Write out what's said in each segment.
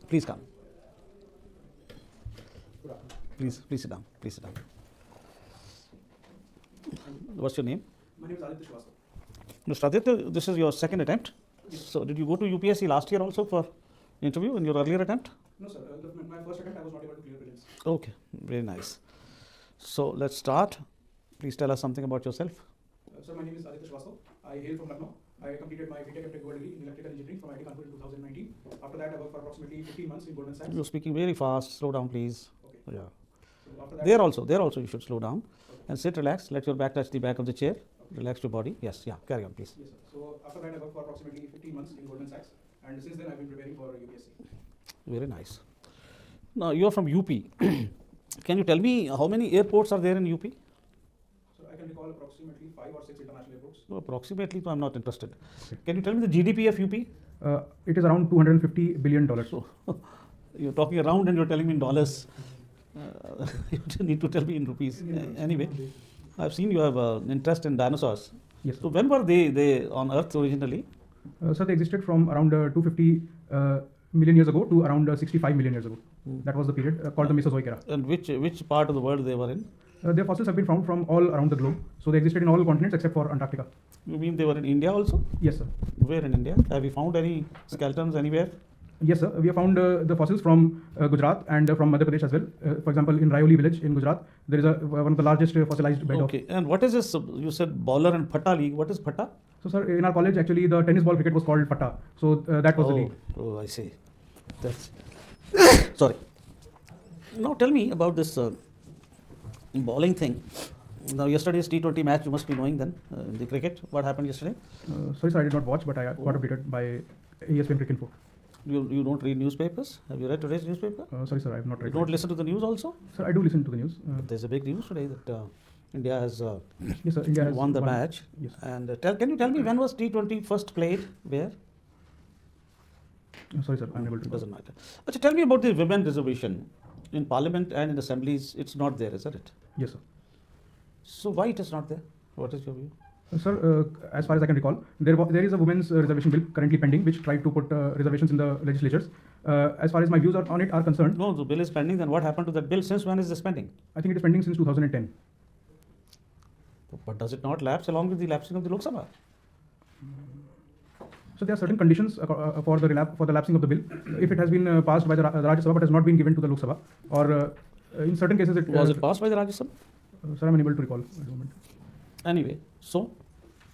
Please come. Please sit down. Please sit down. What's your name? My name is Aditya Srivastava. Mr. Aditya, this is your second attempt. Yes. So did you go to UPSC last year also for interview in your earlier attempt? No, sir. My first attempt, I was not able to clear prelims. Okay, very nice. So let's start. Please tell us something about yourself. Sir, my name is Aditya Srivastava. I hail from Lucknow. I completed my BTech and Tech degree in electrical engineering from IIT Kanpur in 2019. After that, I worked for approximately 15 months in Goldman Sachs. You're speaking very fast. Slow down, please. Okay. Yeah. So after that, There also you should slow down. Okay. And sit relaxed. Let your back touch the back of the chair. Okay. Relax your body. Yes, yeah. Carry on, please. Yes, sir. So after that, I worked for approximately 15 months in Goldman Sachs. And since then, I've been preparing for UPSC. Very nice. Now you are from UP. Can you tell me how many airports are there in UP? So I can recall approximately 5 or 6 international airports. No, approximately, so I'm not interested. Can you tell me the GDP of UP? It is around $250 billion. So you're talking around and you're telling me in dollars. You need to tell me in rupees. Anyway, I've seen you have an interest in dinosaurs. Yes. So when were they on Earth originally? So they existed from around 250 million years ago to around 65 million years ago. That was the period called the Mesozoic era. And which part of the world they were in? Their fossils have been found from all around the globe. So they existed in all continents except for Antarctica. You mean they were in India also? Yes, sir. Where in India? Have you found any skeletons anywhere? Yes, sir. We have found the fossils from Gujarat and from Madhya Pradesh as well. For example, in Rayoli village in Gujarat, there is one of the largest fossilized bed Okay. And what is this? You said bowler and patta league. What is patta? So, sir, in our college, actually, the tennis ball cricket was called patta. So that was the league. Oh, I see. That's sorry. Now tell me about this bowling thing. Now yesterday's T20 match, you must be knowing then in the cricket. What happened yesterday? Sorry, sir, I did not watch, but I got updated by ESPN Cricket Info. You don't read newspapers? Have you read today's newspaper? Sorry, sir, I have not read. You don't listen to the news also? Sir, I do listen to the news. There's a big news today that India has Yes, sir, India has won the match. Yes. And can you tell me when was T20 first played? Where? Sorry, sir, I'm unable to. Doesn't matter. But tell me about the women reservation in Parliament and in assemblies. It's not there, isn't it? Yes, sir. So why it is not there? What is your view? Sir, as far as I can recall, there is a women's reservation bill currently pending, which tried to put reservations in the legislatures. As far as my views on it are concerned, No, the bill is pending. Then what happened to that bill? Since when is this pending? I think it is pending since 2010. But does it not lapse along with the lapsing of the Lok Sabha? So there are certain conditions for the lapsing of the bill. If it has been passed by the Rajya Sabha but has not been given to the Lok Sabha, or in certain cases it Was it passed by the Rajya Sabha? Sir, I'm unable to recall at the moment. Anyway, so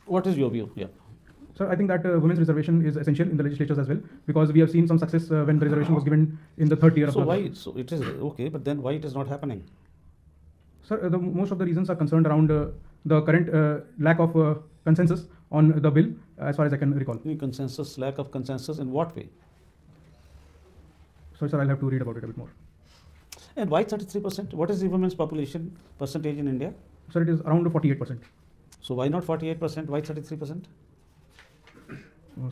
what is your view? Yeah. Sir, I think that women's reservation is essential in the legislatures as well, because we have seen some success when the reservation was given in the third tier of So the. why? So it is okay, but then why it is not happening? Sir, most of the reasons are concerned around the current lack of consensus on the bill, as far as I can recall. Any consensus, lack of consensus in what way? Sorry, sir, I'll have to read about it a bit more. And why 33%? What is the women's population percentage in India? Sir, it is around 48%. So why not 48%? Why 33%?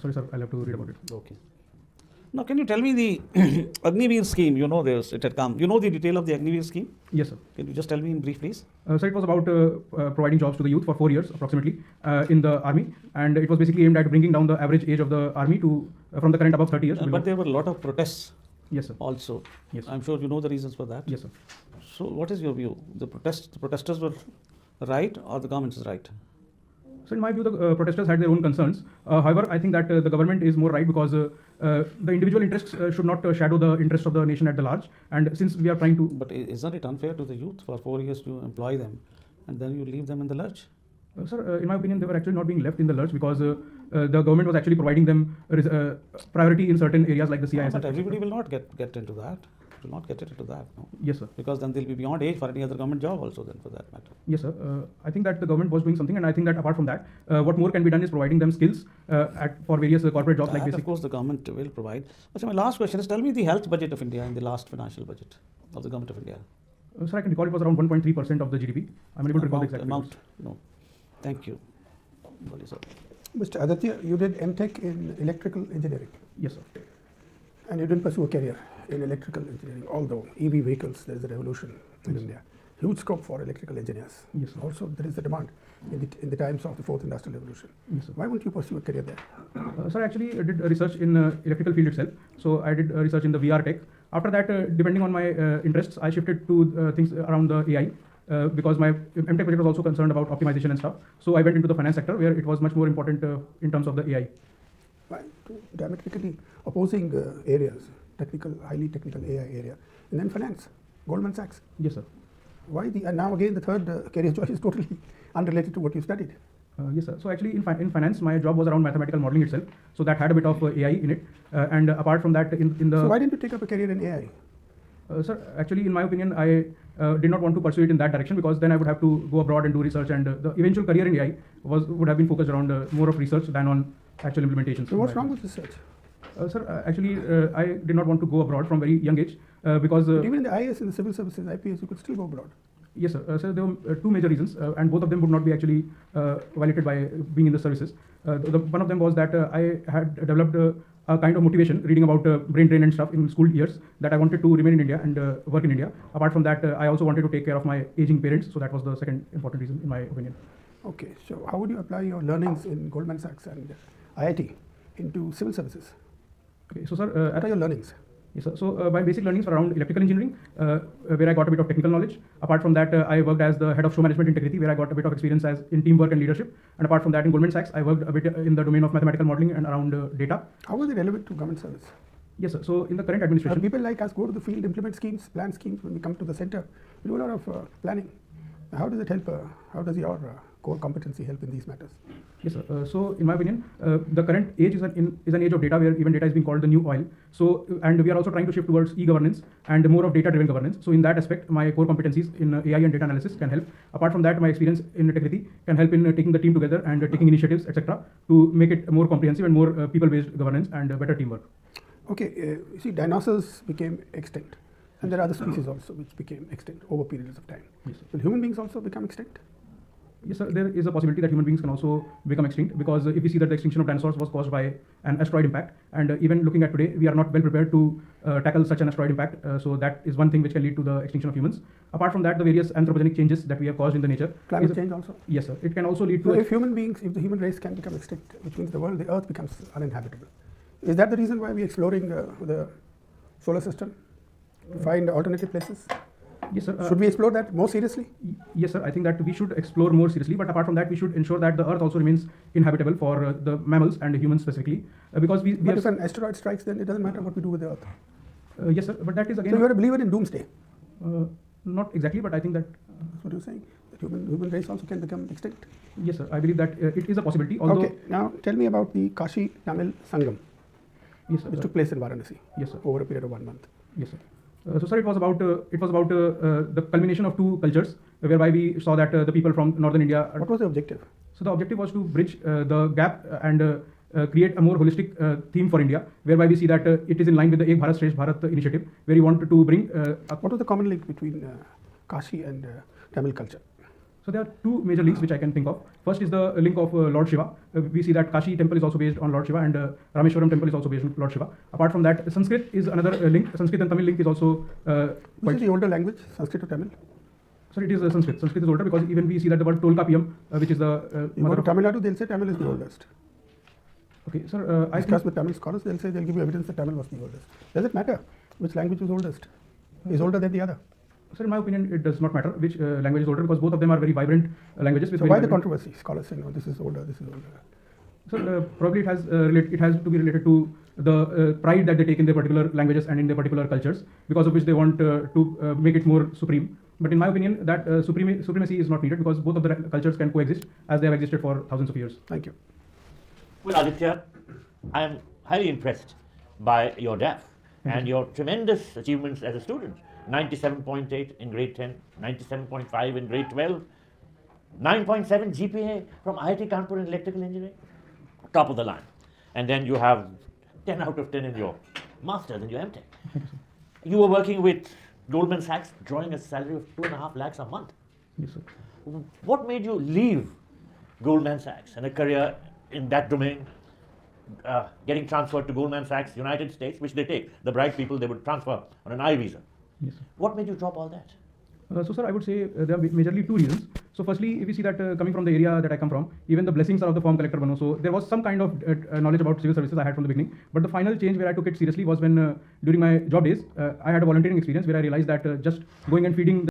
Sorry, sir, I'll have to read about it. Okay. Now, can you tell me the Agniveer scheme? You know, it had come. You know the detail of the Agniveer scheme? Yes, sir. Can you just tell me in brief, please? Sir, it was about providing jobs to the youth for 4 years approximately in the army, and it was basically aimed at bringing down the average age of the army to from the current above 30 years. But there were a lot of protests. Yes, sir. Also. Yes. I'm sure you know the reasons for that. Yes, sir. So, what is your view? The protesters were right or the government is right? So in my view, the protesters had their own concerns. However, I think that the government is more right because the individual interests should not shadow the interests of the nation at the large. And since we are trying to... But isn't it unfair to the youth for 4 years to employ them and then you leave them in the lurch? Sir, in my opinion, they were actually not being left in the lurch because the government was actually providing them priority in certain areas like the CIS. But everybody will not get into that. Will not get into that. No? Yes, sir. Because then they'll be beyond age for any other government job also then for that matter. Yes, sir. I think that the government was doing something, and I think that apart from that, what more can be done is providing them skills for various corporate jobs like basic. Of course, the government will provide. But my last question is, tell me the health budget of India in the last financial budget of the government of India. Sir, I can recall it was around 1.3% of the GDP. I'm unable to recall the exact amount. No. Thank you. Mr. Aditya, you did MTech in electrical engineering. Yes, sir. And you didn't pursue a career in electrical engineering, although EV vehicles, there's a revolution in India. huge scope for electrical engineers. Yes, sir. Also, there is a demand in the times of the fourth industrial revolution. Yes, sir. Why won't you pursue a career there? Sir, actually, I did research in electrical field itself. So I did research in the VR tech. After that, depending on my interests, I shifted to things around the AI. Because my MTech project was also concerned about optimization and stuff. So I went into the finance sector where it was much more important in terms of the AI. Why? Two diametrically opposing areas, highly technical AI area, and then finance, Goldman Sachs. Yes, sir. Why and now again the third career choice is totally unrelated to what you studied. Yes, sir. So actually in finance, my job was around mathematical modeling itself. So that had a bit of AI in it. And apart from that, in the... So why didn't you take up a career in AI? Sir, actually, in my opinion, I did not want to pursue it in that direction because then I would have to go abroad and do research, and the eventual career in AI would have been focused around more of research than on actual implementations. So what's wrong with research? Sir, actually, I did not want to go abroad from very young age because... But even in the IAS and the civil services, IPS, you could still go abroad. Yes, sir. So there were two major reasons, and both of them would not be actually violated by being in the services. One of them was that I had developed a kind of motivation reading about brain drain and stuff in school years that I wanted to remain in India and work in India. Apart from that, I also wanted to take care of my aging parents. So that was the second important reason, in my opinion. Okay, so how would you apply your learnings in Goldman Sachs and IIT into civil services? Okay, so sir, what are your learnings? Yes, sir. So my basic learnings were around electrical engineering, where I got a bit of technical knowledge. Apart from that, I worked as the head of show management integrity, where I got a bit of experience in teamwork and leadership. And apart from that, in Goldman Sachs, I worked a bit in the domain of mathematical modeling and around data. How was it relevant to government service? Yes, sir. So in the current administration, people like us go to the field, implement schemes, plan schemes. When we come to the center, we do a lot of planning. How does it help? How does your core competency help in these matters? Yes, sir. So in my opinion, the current age is an age of data, where even data is being called the new oil. So, and we are also trying to shift towards e-governance and more of data-driven governance. So in that aspect, my core competencies in AI and data analysis can help. Apart from that, my experience in integrity can help in taking the team together and taking initiatives, etc., to make it more comprehensive and more people-based governance and better teamwork. Okay, you see, dinosaurs became extinct. And there are other species also which became extinct over periods of time. Yes, Will human beings also become extinct? Yes, sir. There is a possibility that human beings can also become extinct, because if we see that the extinction of dinosaurs was caused by an asteroid impact, and even looking at today, we are not well prepared to tackle such an asteroid impact. So that is one thing which can lead to the extinction of humans. Apart from that, the various anthropogenic changes that we have caused in the nature. Climate change also? Yes, sir. It can also lead to... So if the human race can become extinct, which means the earth becomes uninhabitable. Is that the reason why we're exploring the solar system? To find alternative places? Yes, sir. Should we explore that more seriously? Yes, sir. I think that we should explore more seriously. But apart from that, we should ensure that the Earth also remains inhabitable for the mammals and humans specifically. Because we but if an asteroid strikes, then it doesn't matter what we do with the Earth. Yes, sir. But that is again... So you're a believer in doomsday? Not exactly, but I think that... That's what you're saying? That human race also can become extinct? Yes, sir. I believe that it is a possibility. Although... Okay. Now tell me about the Kashi Tamil Sangam. Yes, sir. Which took place in Varanasi. Yes, sir. Over a period of 1 month. Yes, sir. So, sir, it was about the culmination of two cultures, whereby we saw that the people from northern India. What was the objective? So the objective was to bridge the gap and create a more holistic theme for India, whereby we see that it is in line with the Ek Bharat Shresth Bharat initiative, where we wanted to bring. What was the common link between Kashi and Tamil culture? So there are two major links which I can think of. First is the link of Lord Shiva. We see that Kashi temple is also based on Lord Shiva, and Rameshwaram temple is also based on Lord Shiva. Apart from that, Sanskrit is another link. Sanskrit and Tamil link is also Which is the older language, Sanskrit or Tamil? So it is Sanskrit. Sanskrit is older, because even we see that the word Tolkapiyam, which is the you go to Tamil Nadu, they'll say Tamil is the oldest. Okay, sir. I discuss with Tamil scholars, they'll give you evidence that Tamil was the oldest. Does it matter which language is oldest? Is older than the other? Sir, in my opinion, it does not matter which language is older, because both of them are very vibrant languages. So why the controversy? Scholars say, no, this is older, this is older. So probably it has to be related to the pride that they take in their particular languages and in their particular cultures, because of which they want to make it more supreme. But in my opinion, that supremacy is not needed, because both of the cultures can coexist as they have existed for thousands of years. Thank you. Well, Aditya, I am highly impressed by your DAF and your tremendous achievements as a student. 97.8 in grade 10, 97.5 in grade 12, 9.7 GPA from IIT Kanpur in electrical engineering, top of the line. And then you have 10 out of 10 in your master's and your MTech. You were working with Goldman Sachs, drawing a salary of 2.5 lakhs a month. Yes, sir. What made you leave Goldman Sachs and a career in that domain, getting transferred to Goldman Sachs, United States, which they take? The bright people, they would transfer on an I visa. Yes, sir. What made you drop all that? So, sir, I would say there are majorly two reasons. So, firstly, if you see that coming from the area that I come from, even the blessings are of the form collector bano. So, there was some kind of knowledge about civil services I had from the beginning. But the final change where I took it seriously was when during my job days, I had a volunteering experience where I realized that just going and feeding